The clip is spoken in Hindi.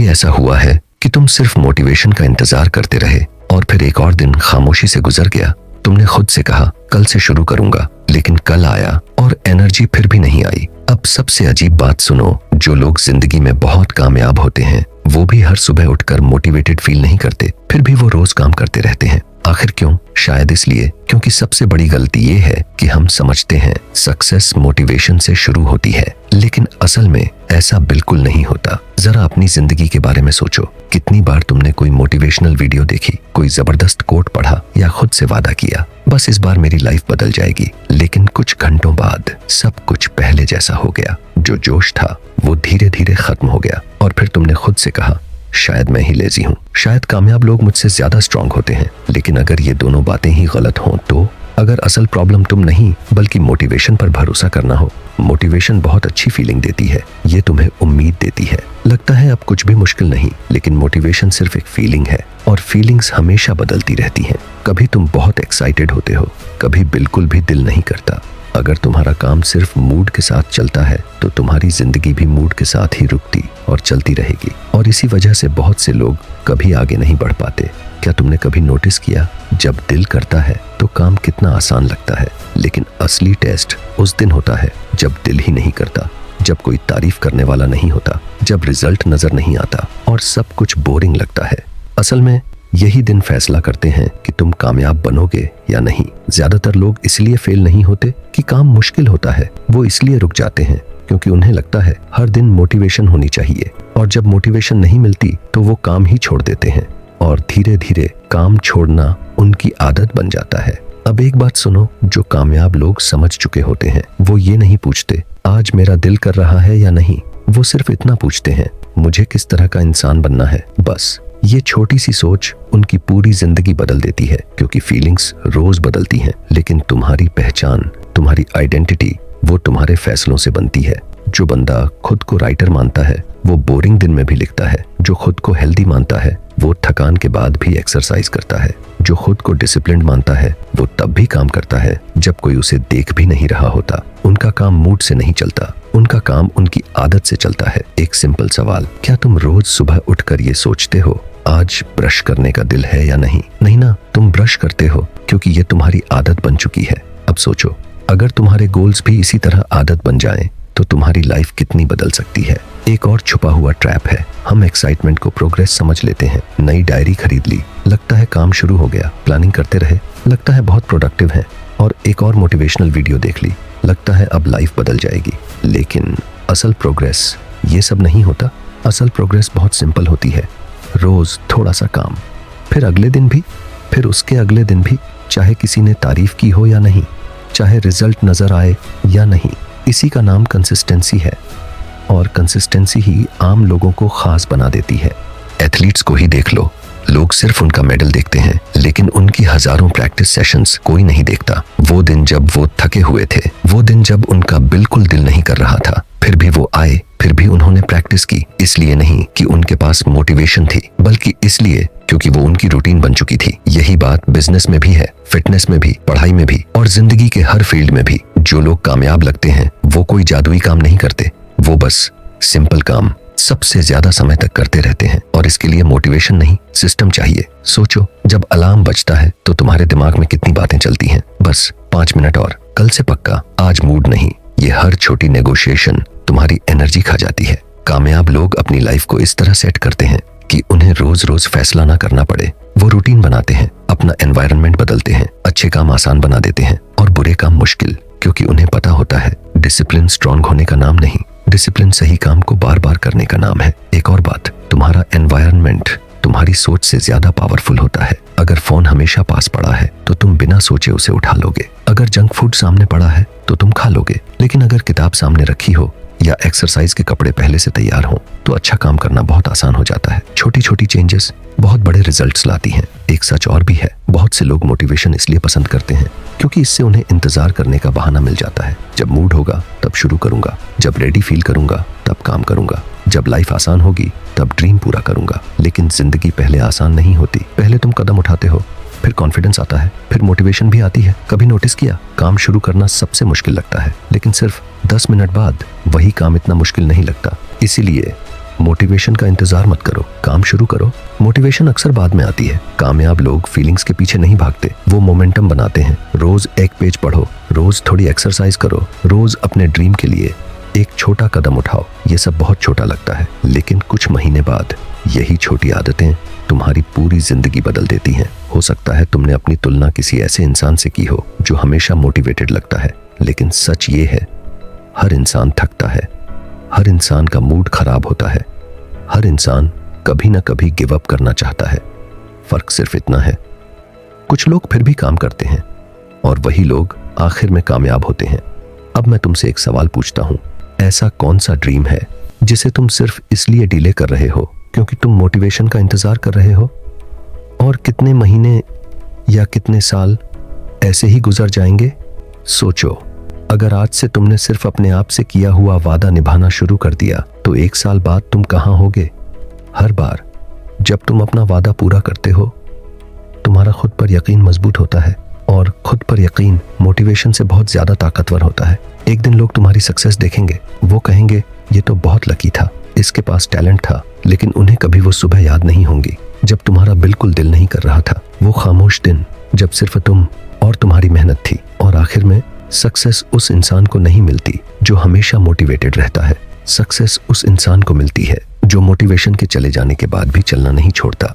कभी ऐसा हुआ है कि तुम सिर्फ मोटिवेशन का इंतजार करते रहे और फिर एक और दिन खामोशी से गुजर गया? तुमने खुद से कहा कल से शुरू करूंगा, लेकिन कल आया और एनर्जी फिर भी नहीं आई। अब सबसे अजीब बात सुनो, जो लोग जिंदगी में बहुत कामयाब होते हैं वो भी हर सुबह उठकर मोटिवेटेड फील नहीं करते, फिर भी वो रोज काम करते रहते हैं। आखिर क्यों? शायद इसलिए क्योंकि सबसे बड़ी गलती ये है कि हम समझते हैं सक्सेस मोटिवेशन से शुरू होती है, लेकिन असल में ऐसा बिल्कुल नहीं होता। जरा अपनी जिंदगी के बारे में सोचो, कितनी बार तुमने कोई मोटिवेशनल वीडियो देखी, कोई जबरदस्त कोट पढ़ा या खुद से वादा किया बस इस बार मेरी लाइफ बदल जाएगी, लेकिन कुछ घंटों बाद सब कुछ पहले जैसा हो गया। जो जोश था वो धीरे धीरे खत्म हो गया और फिर तुमने खुद से कहा शायद मैं ही लेजी हूँ, शायद कामयाब लोग मुझसे ज्यादा स्ट्रांग होते हैं। लेकिन अगर ये दोनों बातें ही गलत हों तो अगर असल प्रॉब्लम तुम नहीं बल्कि मोटिवेशन पर भरोसा करना हो। मोटिवेशन बहुत अच्छी फीलिंग देती है, ये तुम्हें उम्मीद देती है, लगता है अब कुछ भी मुश्किल नहीं, लेकिन मोटिवेशन सिर्फ एक फीलिंग है और फीलिंग्स हमेशा बदलती रहती हैं। कभी तुम बहुत एक्साइटेड होते हो, कभी बिल्कुल भी दिल नहीं करता। अगर तुम्हारा काम सिर्फ मूड के साथ चलता है तो तुम्हारी जिंदगी भी मूड के साथ ही रुकती और चलती रहेगी, और इसी वजह से बहुत से लोग कभी आगे नहीं बढ़ पाते। क्या तुमने कभी नोटिस किया, जब दिल करता है तो काम कितना आसान लगता है, लेकिन असली टेस्ट उस दिन होता है जब दिल ही नहीं करता, जब कोई तारीफ करने वाला नहीं होता, जब रिजल्ट नजर नहीं आता और सब कुछ बोरिंग लगता है। असल में यही दिन फैसला करते हैं कि तुम कामयाब बनोगे या नहीं। ज्यादातर लोग इसलिए फेल नहीं होते कि काम मुश्किल होता है, वो इसलिए रुक जाते हैं क्योंकि उन्हें लगता है हर दिन मोटिवेशन होनी चाहिए, और जब मोटिवेशन नहीं मिलती तो वो काम ही छोड़ देते हैं और धीरे धीरे काम छोड़ना उनकी आदत बन जाता है। अब एक बात सुनो, जो कामयाब लोग समझ चुके होते हैं वो ये नहीं पूछते आज मेरा दिल कर रहा है या नहीं, वो सिर्फ इतना पूछते हैं मुझे किस तरह का इंसान बनना है। बस ये छोटी सी सोच उनकी पूरी जिंदगी बदल देती है, क्योंकि फीलिंग्स रोज बदलती हैं, लेकिन तुम्हारी पहचान, तुम्हारी आइडेंटिटी वो तुम्हारे फैसलों से बनती है। जो बंदा खुद को राइटर मानता है वो बोरिंग दिन में भी लिखता है, जो खुद को हेल्दी मानता है वो थकान के बाद भी एक्सरसाइज करता है, जो खुद को डिसिप्लिन्ड मानता है वो तब भी काम करता है जब कोई उसे देख भी नहीं रहा होता। उनका काम मूड से नहीं चलता, उनका काम उनकी आदत से चलता है। एक सिंपल सवाल, क्या तुम रोज सुबह उठकर ये सोचते हो आज ब्रश करने का दिल है या नहीं? नहीं ना, तुम ब्रश करते हो क्योंकि ये तुम्हारी आदत बन चुकी है। अब सोचो, अगर तुम्हारे गोल्स भी इसी तरह आदत बन जाएं तो तुम्हारी लाइफ कितनी बदल सकती है। एक और छुपा हुआ ट्रैप है, हम एक्साइटमेंट को प्रोग्रेस समझ लेते हैं। नई डायरी खरीद ली, लगता है काम शुरू हो गया, प्लानिंग करते रहे, लगता है बहुत प्रोडक्टिव है, और एक और मोटिवेशनल वीडियो देख ली, लगता है अब लाइफ बदल जाएगी। लेकिन असल प्रोग्रेस ये सब नहीं होता। असल प्रोग्रेस बहुत सिंपल होती है, रोज थोड़ा सा काम, फिर अगले दिन भी, फिर उसके अगले दिन भी, चाहे किसी ने तारीफ की हो या नहीं, चाहे रिजल्ट नजर आए या नहीं। इसी का नाम कंसिस्टेंसी है, और कंसिस्टेंसी ही आम लोगों को खास बना देती है। एथलीट्स को ही देख लो, लोग सिर्फ उनका मेडल देखते हैं, लेकिन उनकी हजारों प्रैक्टिस सेशंस कोई नहीं देखता। वो दिन जब वो थके हुए थे, वो दिन जब उनका बिल्कुल दिल नहीं कर रहा था, फिर भी वो आए, फिर भी उन्होंने प्रैक्टिस की। इसलिए नहीं कि उनके पास मोटिवेशन थी, बल्कि इसलिए क्योंकि वो उनकी रूटीन बन चुकी थी। यही बात बिजनेस में भी है, फिटनेस में भी, पढ़ाई में भी, और जिंदगी के हर फील्ड में भी। जो लोग कामयाब लगते हैं वो कोई जादुई काम नहीं करते, वो बस सिंपल काम सबसे ज्यादा समय तक करते रहते हैं, और इसके लिए मोटिवेशन नहीं, सिस्टम चाहिए। सोचो, जब अलार्म बजता है तो तुम्हारे दिमाग में कितनी बातें चलती हैं, बस 5 मिनट और, कल से पक्का, आज मूड नहीं। ये हर छोटी नेगोशिएशन तुम्हारी एनर्जी खा जाती है। कामयाब लोग अपनी लाइफ को इस तरह सेट करते हैं कि उन्हें रोज रोज फैसला ना करना पड़े। वो रूटीन बनाते हैं, अपना एनवायरनमेंट बदलते हैं, अच्छे काम आसान बना देते हैं और बुरे काम मुश्किल, क्योंकि उन्हें पता होता है डिसिप्लिन स्ट्रांग होने का नाम नहीं, डिसिप्लिन सही काम को बार बार करने का नाम है। एक और बात, तुम्हारा एनवायरनमेंट तुम्हारी सोच से ज्यादा पावरफुल होता है। अगर फोन हमेशा पास पड़ा है तो तुम बिना सोचे उसे उठा लोगे, अगर जंक फूड सामने पड़ा है तो तुम खा लोगे, लेकिन अगर किताब सामने रखी हो या एक्सरसाइज के कपड़े पहले से तैयार हो तो अच्छा काम करना बहुत आसान हो जाता है। छोटी छोटी चेंजेस बहुत बड़े रिजल्ट्स लाती हैं। एक सच और भी है, बहुत से लोग मोटिवेशन इसलिए पसंद करते हैं क्योंकि इससे उन्हें इंतजार करने का बहाना मिल जाता है। जब मूड होगा तब शुरू करूंगा, जब रेडी फील करूंगा तब काम करूंगा, जब लाइफ आसान होगी तब ड्रीम पूरा करूंगा। लेकिन जिंदगी पहले आसान नहीं होती, पहले तुम कदम उठाते हो, फिर कॉन्फिडेंस आता है, फिर मोटिवेशन भी आती है। कभी नोटिस किया, काम शुरू करना सबसे मुश्किल लगता है, लेकिन सिर्फ 10 मिनट बाद वही काम इतना मुश्किल नहीं लगता। इसीलिए मोटिवेशन का इंतजार मत करो, काम शुरू करो। मोटिवेशन अक्सर बाद में आती है। कामयाब लोग फीलिंग्स के पीछे नहीं भागते, वो मोमेंटम बनाते हैं। रोज एक पेज पढ़ो, रोज थोड़ी एक्सरसाइज करो, रोज अपने ड्रीम के लिए एक छोटा कदम उठाओ। ये सब बहुत छोटा लगता है, लेकिन कुछ महीने बाद यही छोटी आदतें तुम्हारी पूरी जिंदगी बदल देती हैं। हो सकता है तुमने अपनी तुलना किसी ऐसे इंसान से की हो जो हमेशा मोटिवेटेड लगता है, लेकिन सच ये है, हर इंसान थकता है, हर इंसान का मूड खराब होता है, हर इंसान कभी ना कभी गिव अप करना चाहता है। फर्क सिर्फ इतना है, कुछ लोग फिर भी काम करते हैं और वही लोग आखिर में कामयाब होते हैं। अब मैं तुमसे एक सवाल पूछता हूं, ऐसा कौन सा ड्रीम है जिसे तुम सिर्फ इसलिए डिले कर रहे हो क्योंकि तुम मोटिवेशन का इंतजार कर रहे हो? और कितने महीने या कितने साल ऐसे ही गुजर जाएंगे? सोचो, अगर आज से तुमने सिर्फ अपने आप से किया हुआ वादा निभाना शुरू कर दिया तो 1 साल बाद तुम कहां होगे? हर बार जब तुम अपना वादा पूरा करते हो, तुम्हारा खुद पर यकीन मजबूत होता है और खुद पर यकीन मोटिवेशन से बहुत ज्यादा ताकतवर होता है। एक दिन लोग तुम्हारी सक्सेस देखेंगे, वो कहेंगे ये तो बहुत लकी था, इसके पास टैलेंट था, लेकिन उन्हें कभी वो सुबह याद नहीं होंगी जब तुम्हारा बिल्कुल दिल नहीं कर रहा था। वो खामोश दिन जब सिर्फ तुम और तुम्हारी मेहनत थी। और आखिर में सक्सेस उस इंसान को नहीं मिलती जो हमेशा मोटिवेटेड रहता है। सक्सेस उस इंसान को मिलती है जो मोटिवेशन के चले जाने के बाद भी चलना नहीं छोड़ता।